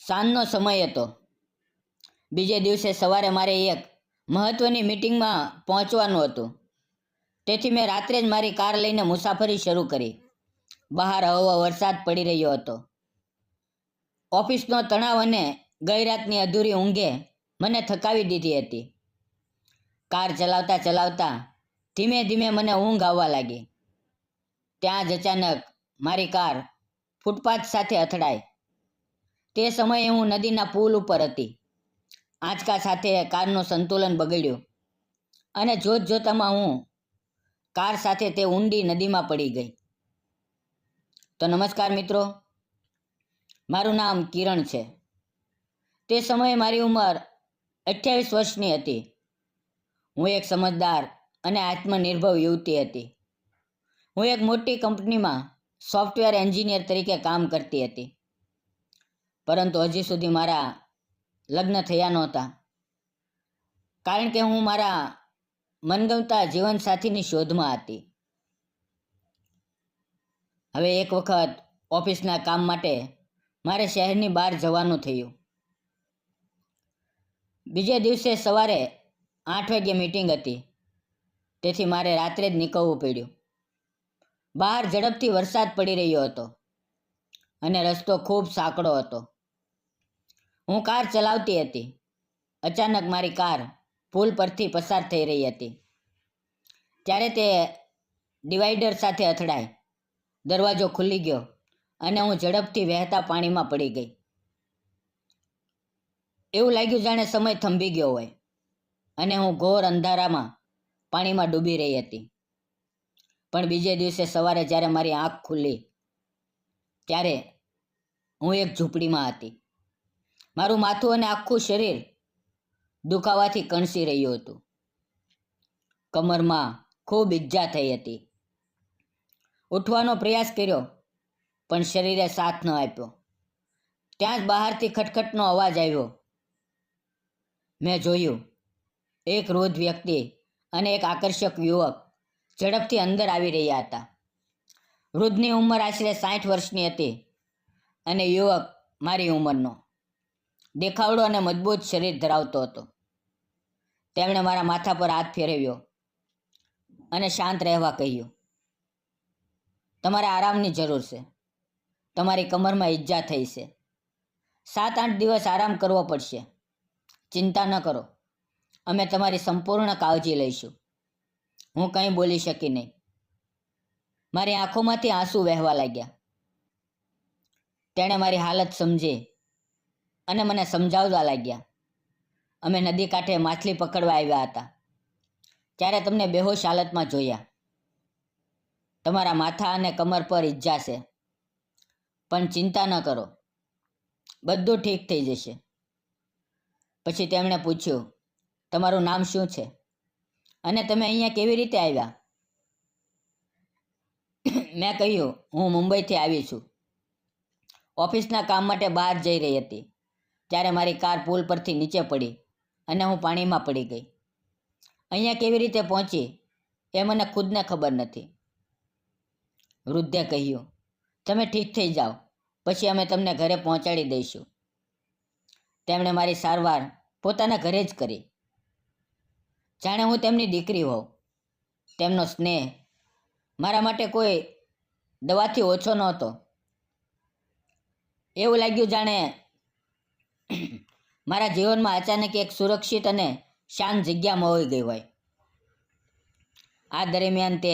સાંજનો સમય હતો. બીજે દિવસે સવારે મારે એક મહત્વની મીટિંગમાં પહોંચવાનું હતું. તેથી મેં રાત્રે જ મારી કાર લઈને મુસાફરી શરૂ કરી. બહાર હળવો વરસાદ પડી રહ્યો હતો. ઓફિસનો તણાવ અને ગઈ રાતની અધૂરી ઊંઘે મને થકાવી દીધી હતી. કાર ચલાવતા ચલાવતા ધીમે ધીમે મને ઊંઘ આવવા લાગી. ત્યાં જ અચાનક મારી કાર ફૂટપાથ સાથે અથડાઈ. તે સમયે હું નદીના પુલ ઉપર હતી. આંચકા સાથે કારનું સંતુલન બગડ્યું અને જોતજોતામાં હું કાર સાથે તે ઊંડી નદીમાં પડી ગઈ. તો નમસ્કાર મિત્રો, મારું નામ કિરણ છે. તે સમયે મારી ઉંમર 28 વર્ષની હતી. હું એક સમજદાર અને આત્મનિર્ભર યુવતી હતી. હું એક મોટી કંપનીમાં સોફ્ટવેર એન્જિનિયર તરીકે કામ કરતી હતી. પરંતુ હજી સુધી મારા લગ્ન થયા નહોતા, કારણ કે હું મારા મનગમતા જીવનસાથીની શોધમાં હતી. હવે એક વખત ઓફિસના કામ માટે મારે શહેરની બહાર જવાનું થયું. બીજે દિવસે સવારે 8 વાગ્યે મીટિંગ હતી, તેથી મારે રાત્રે જ નીકળવું પડ્યું. બહાર ઝડપથી વરસાદ પડી રહ્યો હતો અને રસ્તો ખૂબ સાંકડો હતો. હું કાર ચલાવતી હતી. અચાનક મારી કાર પુલ પરથી પસાર થઈ રહી હતી ત્યારે તે ડિવાઈડર સાથે અથડાઈ. દરવાજો ખુલી ગયો અને હું ઝડપથી વહેતા પાણીમાં પડી ગઈ. એવું લાગ્યું જાણે સમય થંભી ગયો હોય અને હું ઘોર અંધારામાં પાણીમાં ડૂબી રહી હતી. પણ બીજે દિવસે સવારે જ્યારે મારી આંખ ખુલી ત્યારે હું એક ઝૂંપડીમાં હતી. મારું માથું અને આખું શરીર દુખાવાથી કણસી રહ્યું હતું. કમરમાં ખૂબ ઈજા થઈ હતી. ઉઠવાનો પ્રયાસ કર્યો પણ શરીરે સાથ ન આપ્યો. ત્યાં જ બહારથી ખટખટનો અવાજ આવ્યો. મેં જોયું, એક વૃદ્ધ વ્યક્તિ અને એક આકર્ષક યુવક ઝડપથી અંદર આવી રહ્યા હતા. વૃદ્ધની ઉંમર આશરે 60 વર્ષની હતી અને યુવક મારી ઉંમરનો. દેખાવડો અને મજબૂત શરીર ધરાવતો હતો. તેમણે મારા માથા પર હાથ ફેરવ્યો અને શાંત રહેવા કહ્યું. તમારે આરામની જરૂર છે. તમારી કમરમાં ઈજા થઈ છે. 7-8 દિવસ આરામ કરવો પડશે. ચિંતા ન કરો, અમે તમારી સંપૂર્ણ કાળજી લઈશું. હું કંઈ બોલી શકી નહીં. મારી આંખોમાંથી આંસુ વહેવા લાગ્યા. તેણે મારી હાલત સમજી અને મને સમજાવવા લાગ્યા. અમે નદી કાંઠે માછલી પકડવા આવ્યા હતા ત્યારે તમને બેહોશ હાલતમાં જોયા. તમારા માથા અને કમર પર ઈજા છે, પણ ચિંતા ન કરો, બધું ઠીક થઈ જશે. પછી તેમણે પૂછ્યું, તમારું નામ શું છે અને તમે અહીંયા કેવી રીતે આવ્યા? મેં કહ્યું, હું મુંબઈથી આવી છું. ઓફિસના કામ માટે બહાર જઈ રહી હતી ત્યારે મારી કાર પુલ પરથી નીચે પડી અને હું પાણીમાં પડી ગઈ. અહીંયા કેવી રીતે પહોંચી એ મને ખુદને ખબર નથી. વૃદ્ધે કહ્યું, તમે ઠીક થઈ જાઓ, પછી અમે તમને ઘરે પહોંચાડી દઈશું. તેમણે મારી સારવાર પોતાના ઘરે જ કરી, જાણે હું તેમની દીકરી હોઉં. તેમનો સ્નેહ મારા માટે કોઈ દવાથી ઓછો નહોતો. એવું લાગ્યું જાણે મારા જીવનમાં અચાનક એક સુરક્ષિત અને શાંત જગ્યા મળી ગઈ હોય. આ દરમિયાન તે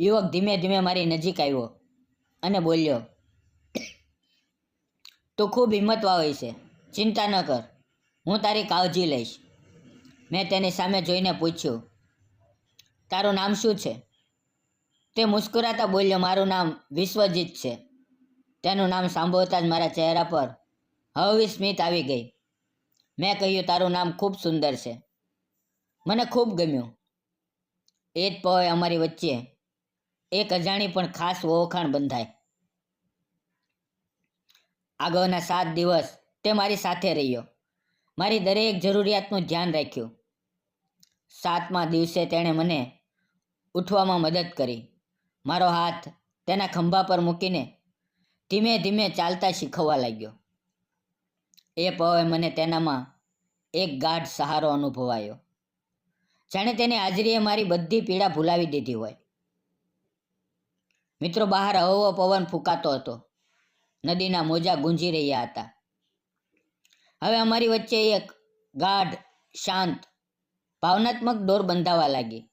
યુવક ધીમે ધીમે મારી નજીક આવ્યો અને બોલ્યો, તું ખૂબ હિંમતવાળી છે, ચિંતા ન કર, હું તારી કાળજી લઈશ. મેં તેની સામે જોઈને પૂછ્યું, તારું નામ શું છે? તે મુસ્કુરાતા બોલ્યો, મારું નામ વિશ્વજીત છે. તેનું નામ સાંભળતા જ મારા ચહેરા પર હળવી સ્મિત આવી ગઈ. મેં કહ્યું, તારું નામ ખૂબ સુંદર છે, મને ખૂબ ગમ્યું. એ જ પળે અમારી વચ્ચે એક અજાણી પણ ખાસ ઓળખાણ બંધાઈ. આગળના 7 દિવસ તે મારી સાથે રહ્યો. મારી દરેક જરૂરિયાતનું ધ્યાન રાખ્યું. 7મા દિવસે તેણે મને ઉઠવામાં મદદ કરી. મારો હાથ તેના ખંભા પર મૂકીને ધીમે ધીમે ચાલતા શીખવવા લાગ્યો. એ પવે મને તેનામાં એક ગાઢ સહારો અનુભવાયો, જાણે તેની હાજરીએ મારી બધી પીડા ભૂલાવી દીધી હોય. મિત્રો, બહાર હળવો પવન ફૂંકાતો હતો. નદીના મોજા ગુંજી રહ્યા હતા. હવે અમારી વચ્ચે એક ગાઢ, શાંત, ભાવનાત્મક દોર બંધાવા લાગી.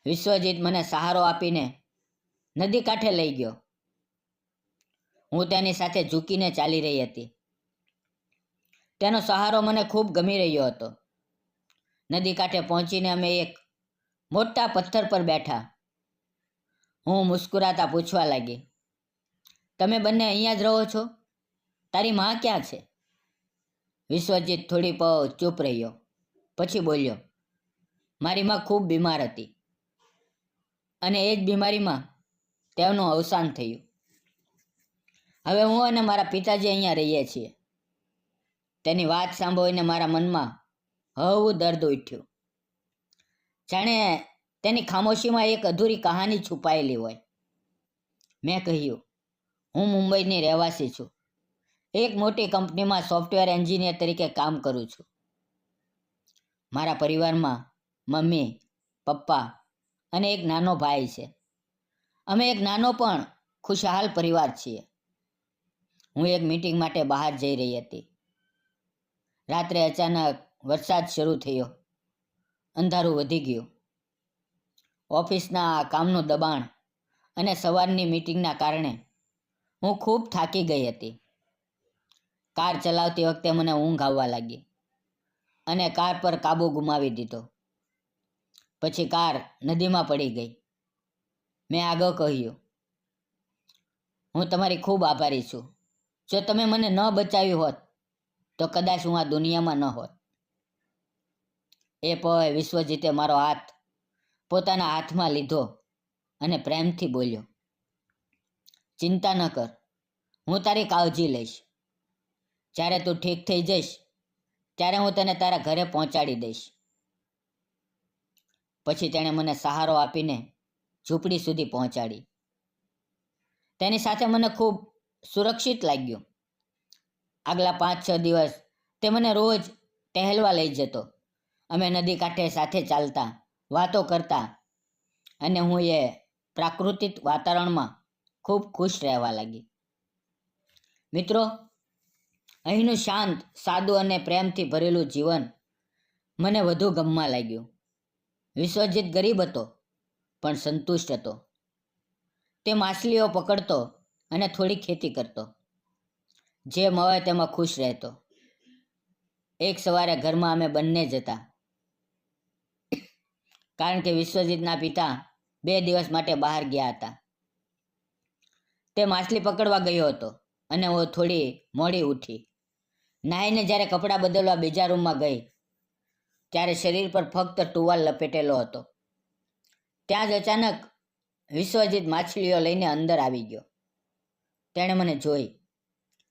વિશ્વજીત મને સહારો આપીને નદી કાંઠે લઈ ગયો. હું તેની સાથે ઝૂકીને ચાલી રહી હતી. તેનો સહારો મને ખૂબ ગમી રહ્યો હતો. નદી કાંઠે પહોંચીને અમે એક મોટા પથ્થર પર બેઠા. હું મુસ્કુરાતા પૂછવા લાગી, તમે બંને અહીંયા જ રહો છો? તારી માં ક્યાં છે? વિશ્વજીત થોડી પળ ચૂપ રહ્યો, પછી બોલ્યો, મારી માં ખૂબ બીમાર હતી અને એ જ બીમારીમાં તેમનું અવસાન થયું. હવે હું અને મારા પિતાજી અહીંયા રહીએ છીએ. તેની વાત સાંભળીને મારા મનમાં હળવું દર્દ ઉઠ્યું, જાણે તેની ખામોશીમાં એક અધૂરી કહાની છુપાયેલી હોય. મેં કહ્યું, હું મુંબઈની રહેવાસી છું. એક મોટી કંપનીમાં સોફ્ટવેર એન્જિનિયર તરીકે કામ કરું છું. મારા પરિવારમાં મમ્મી, પપ્પા અને એક નાનો ભાઈ છે. અમે એક નાનો પણ ખુશહાલ પરિવાર છીએ. હું એક મીટિંગ માટે બહાર જઈ રહી હતી. રાત્રે અચાનક વરસાદ શરૂ થયો. અંધારું વધી ગયું. ઓફિસના કામનું દબાણ અને સવારની મીટિંગના કારણે હું ખૂબ થાકી ગઈ હતી. કાર ચલાવતી વખતે મને ઊંઘ આવવા લાગી અને કાર પર કાબુ ગુમાવી દીધો. પછી કાર નદીમાં પડી ગઈ. મેં આગળ કહ્યું, હું તમારી ખૂબ આભારી છું. જો તમે મને ન બચાવી હોત તો કદાચ હું આ દુનિયામાં ન હોત. એ પળે વિશ્વજીતે મારો હાથ પોતાના હાથમાં લીધો અને પ્રેમથી બોલ્યો, ચિંતા ન કર, હું તારી કાળજી લઈશ. જ્યારે તું ઠીક થઈ જઈશ ત્યારે હું તને તારા ઘરે પહોંચાડી દઈશ. પછી તેણે મને સહારો આપીને ઝૂંપડી સુધી પહોંચાડી. તેની સાથે મને ખૂબ સુરક્ષિત લાગ્યું. આગલા 5-6 દિવસ તે મને રોજ ટહેલવા લઈ જતો. અમે નદી કાંઠે સાથે ચાલતા, વાતો કરતા અને હું એ પ્રાકૃતિક વાતાવરણમાં ખૂબ ખુશ રહેવા લાગી. મિત્રો, અહીંનું શાંત, સાદું અને પ્રેમથી ભરેલું જીવન મને વધુ ગમવા લાગ્યું. વિશ્વજીત ગરીબ હતો પણ સંતુષ્ટ હતો. તે માછલીઓ પકડતો અને થોડી ખેતી કરતો. જે મળે તેમાં ખુશ રહેતો. એક સવારે ઘરમાં અમે બંને જ હતા, કારણ કે વિશ્વજીતના પિતા 2 દિવસ માટે બહાર ગયા હતા. તે માછલી પકડવા ગયો હતો અને હું થોડી મોડી ઉઠી. નાહીને જ્યારે કપડાં બદલવા બીજા રૂમમાં ગઈ ત્યારે શરીર પર ફક્ત ટુવાલ લપેટેલો હતો. ત્યાં જ અચાનક વિશ્વજીત માછલીઓ લઈને અંદર આવી ગયો. તેણે મને જોઈ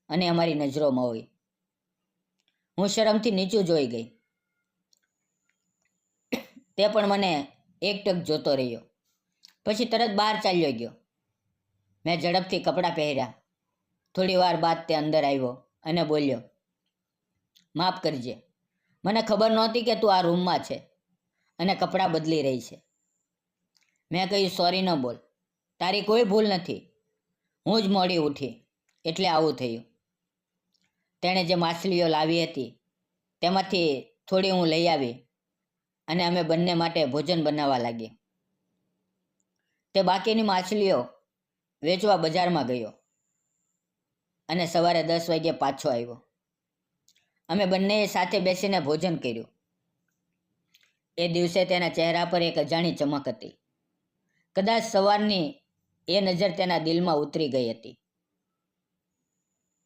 અને અમારી નજરો મળી. હું શરમથી નીચું જોઈ ગઈ. તે પણ મને એકટક જોતો રહ્યો. પછી તરત બહાર ચાલ્યો ગયો. મેં ઝડપથી કપડાં પહેર્યા. થોડી વાર બાદ તે અંદર આવ્યો અને બોલ્યો, માફ કરજે, મને ખબર નહોતી કે તું આ રૂમમાં છે અને કપડાં બદલી રહી છે. મેં કહ્યું, સોરી ન બોલ, તારી કોઈ ભૂલ નથી. હું જ મોડી ઉઠી એટલે આવું થયું. તેણે જે માછલીઓ લાવી હતી તેમાંથી થોડી હું લઈ આવી અને અમે બંને માટે ભોજન બનાવવા લાગી. તે બાકીની માછલીઓ વેચવા બજારમાં ગયો અને સવારે 10 વાગ્યે પાછો આવ્યો. અમે બંનેએ સાથે બેસીને ભોજન કર્યું. એ દિવસે તેના ચહેરા પર એક અજાણી ચમક હતી. કદાચ સવારની એ નજર તેના દિલમાં ઉતરી ગઈ હતી.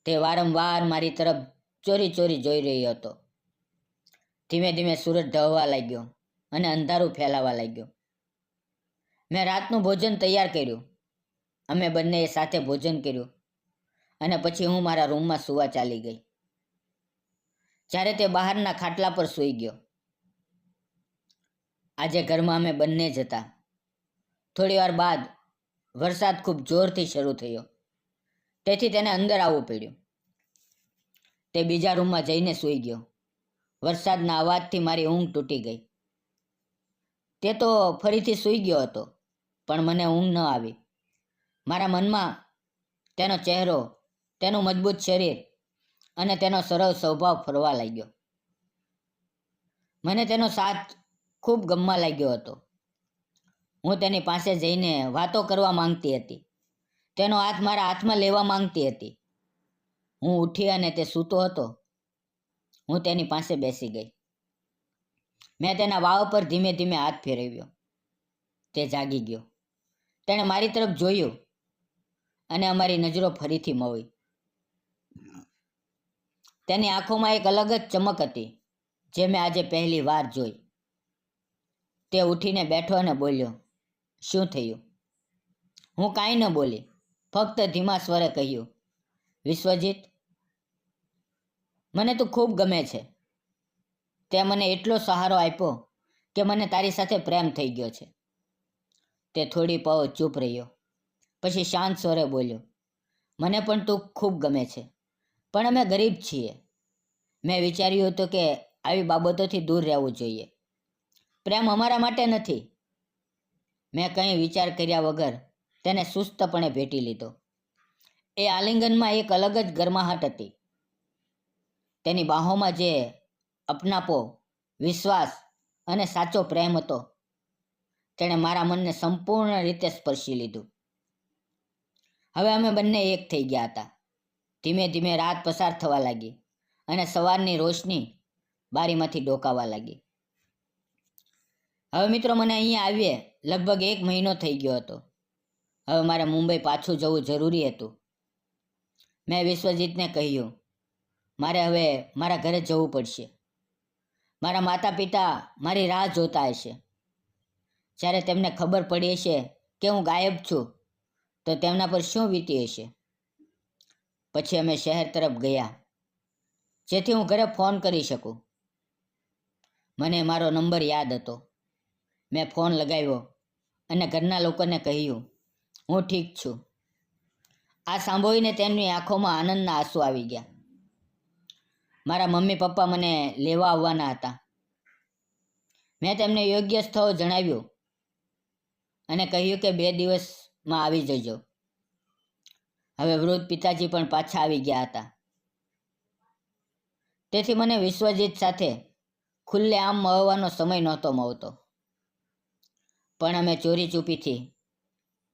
તે વારંવાર મારી તરફ ચોરી ચોરી જોઈ રહ્યો હતો. ધીમે ધીમે સૂરજ ઢળવા લાગ્યો અને અંધારું ફેલાવા લાગ્યું. મેં રાતનું ભોજન તૈયાર કર્યું. અમે બંનેએ સાથે ભોજન કર્યું અને પછી હું મારા રૂમમાં સૂવા ચાલી ગઈ. જ્યારે તે બહારના ખાટલા પર સૂઈ ગયો. આજે ઘરમાં અમે બંને જ હતા. થોડી વાર બાદ વરસાદ ખૂબ જોરથી શરૂ થયો, તેથી તેને અંદર આવવું પડ્યું. તે બીજા રૂમમાં જઈને સૂઈ ગયો. વરસાદના અવાજથી મારી ઊંઘ તૂટી ગઈ. તે તો ફરીથી સૂઈ ગયો હતો, પણ મને ઊંઘ ન આવી. મારા મનમાં તેનો ચહેરો, તેનું મજબૂત શરીર અને તેનો સરળ સ્વભાવ ફરવા લાગ્યો. મને તેનો સાથ ખૂબ ગમવા લાગ્યો હતો. હું તેની પાસે જઈને વાતો કરવા માંગતી હતી. તેનો હાથ મારા હાથમાં લેવા માંગતી હતી. હું ઉઠી અને તે સૂતો હતો. હું તેની પાસે બેસી ગઈ. મેં તેના વાળ પર ધીમે ધીમે હાથ ફેરવ્યો. તે જાગી ગયો. તેણે મારી તરફ જોયું અને અમારી નજરો ફરીથી મળી. તેની આંખોમાં એક અલગ જ ચમક હતી, જે મેં આજે પહેલી વાર જોઈ. તે ઉઠીને બેઠો અને બોલ્યો, શું થયું? હું કાંઈ ન બોલી, ફક્ત ધીમા સ્વરે કહ્યું, વિશ્વજીત, મને તું ખૂબ ગમે છે. તે મને એટલો સહારો આપ્યો કે મને તારી સાથે પ્રેમ થઈ ગયો છે. તે થોડી પળ ચૂપ રહ્યો. પછી શાંત સ્વરે બોલ્યો, મને પણ તું ખૂબ ગમે છે, પણ અમે ગરીબ છીએ. મેં વિચાર્યું હતું કે આવી બાબતોથી દૂર રહેવું જોઈએ. પ્રેમ અમારા માટે નથી. મેં કંઈ વિચાર કર્યા વગર તેને સુસ્તપણે ભેટી લીધો. એ આલિંગનમાં એક અલગ જ ગરમાહટ હતી. તેની બાહોમાં જે અપનાપો, વિશ્વાસ અને સાચો પ્રેમ હતો, તેણે મારા મનને સંપૂર્ણ રીતે સ્પર્શી લીધું. હવે અમે બંને એક થઈ ગયા હતા. ધીમે ધીમે રાત પસાર થવા લાગી અને સવારની રોશની બારીમાંથી ડોકાવા લાગી. હવે મિત્રો, મને અહીંયા આવીએ લગભગ 1 મહિનો થઈ ગયો હતો. હવે મારે મુંબઈ પાછું જવું જરૂરી હતું. મેં વિશ્વજીતને કહ્યું, મારે હવે મારા ઘરે જવું પડશે. મારા માતા પિતા મારી રાહ જોતા હશે. જ્યારે તેમને ખબર પડી હશે કે હું ગાયબ છું, તો તેમના પર શું વીતી હશે. પછી અમે શહેર તરફ ગયા, જેથી હું ઘરે ફોન કરી શકું. મને મારો નંબર યાદ હતો. મેં ફોન લગાવ્યો અને ઘરના લોકોને કહ્યું, હું ઠીક છું. આ સાંભળીને તેમની આંખોમાં આનંદના આંસુ આવી ગયા. મારા મમ્મી પપ્પા મને લેવા આવવાના હતા. મેં તેમને યોગ્ય સ્થળ જણાવ્યું અને કહ્યું કે 2 દિવસમાં આવી જજો. હવે વૃદ્ધ પિતાજી પણ પાછા આવી ગયા હતા. તેથી મને વિશ્વજીત સાથે ખુલ્લે આમ મળવાનો સમય નહોતો મળતો. પણ અમે ચોરી ચૂપીથી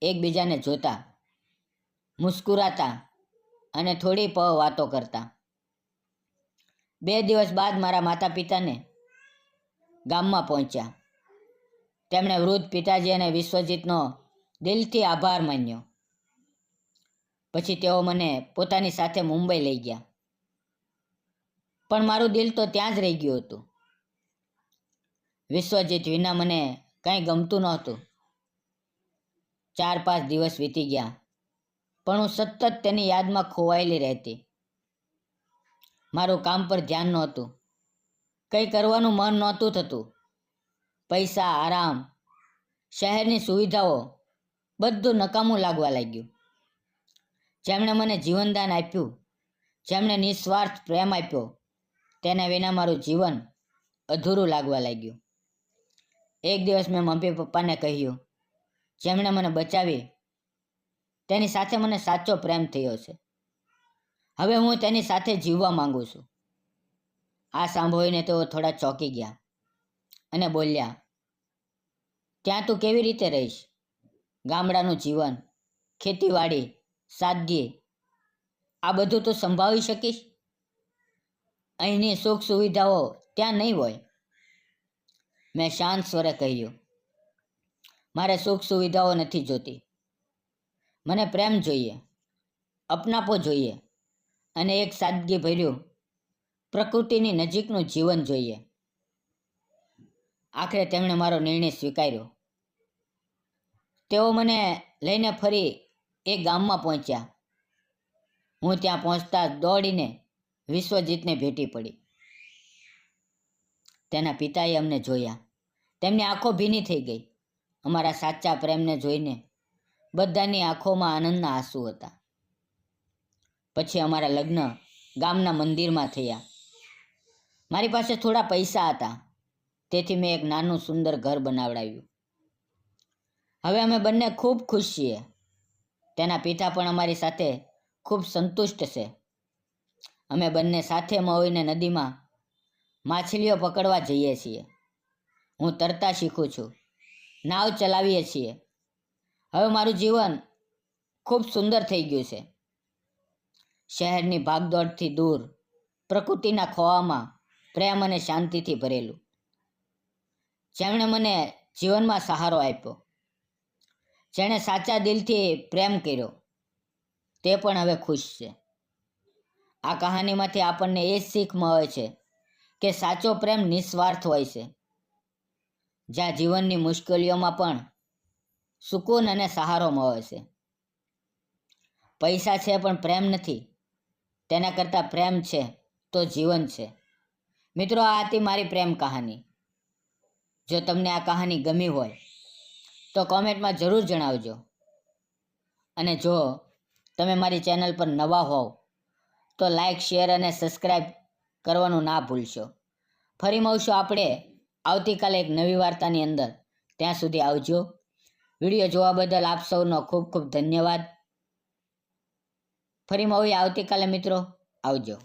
એકબીજાને જોતા, મુસ્કુરાતા અને થોડી પળ વાતો કરતા. 2 દિવસ બાદ મારા માતા પિતાને ગામમાં પહોંચ્યા. તેમણે વૃદ્ધ પિતાજી અને વિશ્વજીતનો દિલથી આભાર માન્યો. પછી તેઓ મને પોતાની સાથે મુંબઈ લઈ ગયા. પણ મારું દિલ તો ત્યાં જ રહી ગયું હતું. વિશ્વજીત વિના મને કંઈ ગમતું નહોતું. 4-5 દિવસ વીતી ગયા, પણ હું સતત તેની યાદમાં ખોવાયેલી રહેતી. મારું કામ પર ધ્યાન નહોતું. કંઈ કરવાનું મન નહોતું થતું. પૈસા, આરામ, શહેરની સુવિધાઓ, બધું નકામું લાગવા લાગ્યું. જેમણે મને જીવનદાન આપ્યું, જેમણે નિસ્વાર્થ પ્રેમ આપ્યો, તેના વિના મારું જીવન અધૂરું લાગવા લાગ્યું. એક દિવસ મેં મમ્મી પપ્પાને કહ્યું, જેમણે મને બચાવી, તેની સાથે મને સાચો પ્રેમ થયો છે. હવે હું તેની સાથે જીવવા માંગુ છું. આ સાંભળીને તેઓ થોડા ચોંકી ગયા અને બોલ્યા, ત્યાં તું કેવી રીતે રહીશ? ગામડાનું જીવન, ખેતીવાડી, સાદગી, આ બધું તું સંભાળી શકીશ? અહીંની સુખ સુવિધાઓ ત્યાં નહીં હોય. મેં શાંત સ્વરે કહ્યું, મારે સુખ સુવિધાઓ નથી જોતી. મને પ્રેમ જોઈએ, અપનાપો જોઈએ અને એક સાદગી ભર્યું પ્રકૃતિની નજીકનું જીવન જોઈએ. આખરે તેમણે મારો નિર્ણય સ્વીકાર્યો. તેઓ મને લઈને ફરી એક ગામમાં પહોંચ્યા. હું ત્યાં પહોંચતા દોડીને વિશ્વજીતને ભેટી પડી. તેના પિતાએ અમને જોયા. તેમની આંખો ભીની થઈ ગઈ. અમારા સાચા પ્રેમને જોઈને બધાની આંખોમાં આનંદના આંસુ હતા. પછી અમારા લગ્ન ગામના મંદિરમાં થયા. મારી પાસે થોડા પૈસા હતા, તેથી મેં એક નાનું સુંદર ઘર બનાવડાવ્યું. હવે અમે બંને ખૂબ ખુશ છીએ. તેના પિતા પણ અમારી સાથે ખૂબ સંતુષ્ટ છે. અમે બંને સાથે મળીને નદીમાં માછલીઓ પકડવા જઈએ છીએ. હું તરતા શીખું છું, નાવ ચલાવીએ છીએ. હવે મારું જીવન ખૂબ સુંદર થઈ ગયું છે. શહેરની ભાગદોડથી દૂર, પ્રકૃતિના ખોળામાં પ્રેમ અને શાંતિથી ભરેલું. જેમણે મને જીવનમાં સહારો આપ્યો, જેણે સાચા દિલથી પ્રેમ કર્યો, તે પણ હવે ખુશ છે. આ કહાનીમાંથી આપણને એ શીખ મળે છે કે સાચો પ્રેમ નિસ્વાર્થ હોય છે. જ્યાં જીવનની મુશ્કેલીઓમાં પણ સુકૂન અને સહારો મળે છે. પૈસા છે પણ પ્રેમ નથી, તેના કરતાં પ્રેમ છે તો જીવન છે. મિત્રો, આ હતી મારી પ્રેમ કહાની. જો તમને આ કહાની ગમી હોય તો કોમેન્ટમાં જરૂર જણાવજો. અને જો તમે મારી ચેનલ પર નવા હોવ તો લાઈક, શેર અને સબસ્ક્રાઈબ કરવાનું ના ભૂલશો. ફરી મળશું આપણે આવતીકાલે એક નવી વાર્તાની અંદર. ત્યાં સુધી આવજો. વિડીયો જોવા બદલ આપ સૌનો ખૂબ ખૂબ ધન્યવાદ. ફરી મળીએ આવતીકાલે મિત્રો. આવજો.